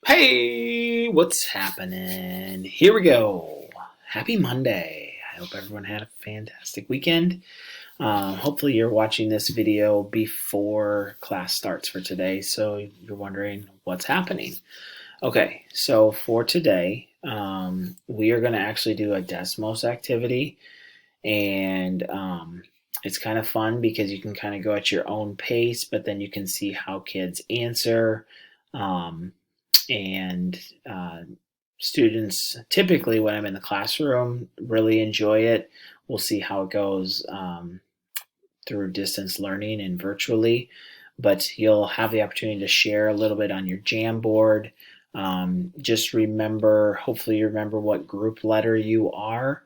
Hey, what's happening? Here we go. Happy Monday. I hope everyone had a fantastic weekend. Hopefully, you're watching this video before class starts for today, so you're wondering what's happening. Okay, so for today, we are going to actually do a Desmos activity, and it's kind of fun because you can kind of go at your own pace, but then you can see how kids answer. Um, and Students typically when I'm in the classroom really enjoy it. We'll see how it goes through distance learning and virtually, but you'll have the opportunity to share a little bit on your Jamboard. Just remember, hopefully you remember what group letter you are,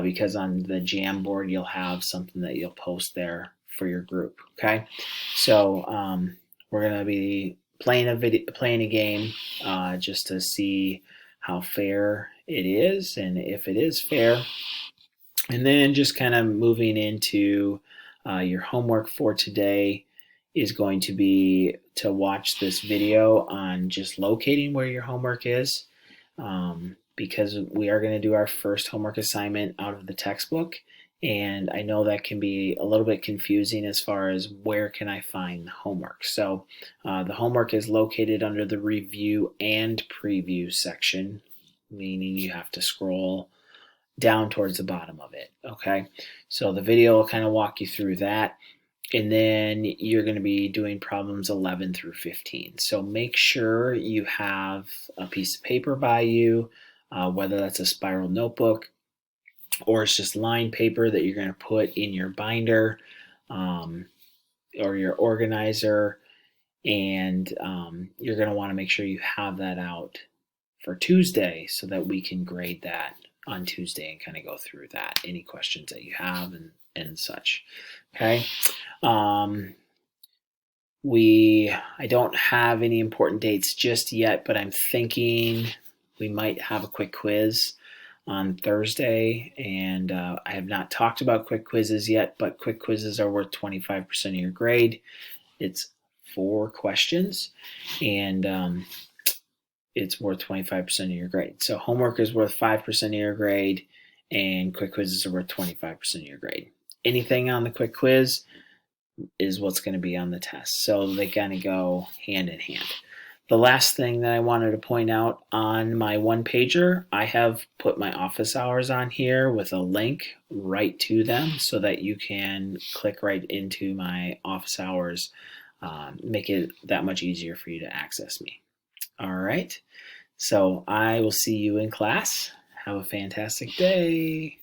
because on the Jamboard you'll have something that you'll post there for your group. Okay, so we're gonna be playing a game, just to see how fair it is and if it is fair, and then just kind of moving into your homework for today is going to be to watch this video on just locating where your homework is, because we are going to do our first homework assignment out of the textbook. And I know that can be a little bit confusing as far as where can I find the homework. So the homework is located under the review and preview section, meaning you have to scroll down towards the bottom of it. Okay, so the video will kind of walk you through that, and then you're going to be doing problems 11 through 15. So make sure you have a piece of paper by you, whether that's a spiral notebook or it's just lined paper that you're going to put in your binder, or your organizer, and you're going to want to make sure you have that out for Tuesday so that we can grade that on Tuesday and kind of go through that, any questions that you have and such. Okay. I don't have any important dates just yet, but I'm thinking we might have a quick quiz on Thursday, and I have not talked about quick quizzes yet, but quick quizzes are worth 25% of your grade. It's 4 questions, and it's worth 25% of your grade. So homework is worth 5% of your grade, and quick quizzes are worth 25% of your grade. Anything on the quick quiz is what's going to be on the test. So they kind of go hand in hand. The last thing that I wanted to point out, on my one pager, I have put my office hours on here with a link right to them so that you can click right into my office hours, make it that much easier for you to access me. All right. So I will see you in class. Have a fantastic day.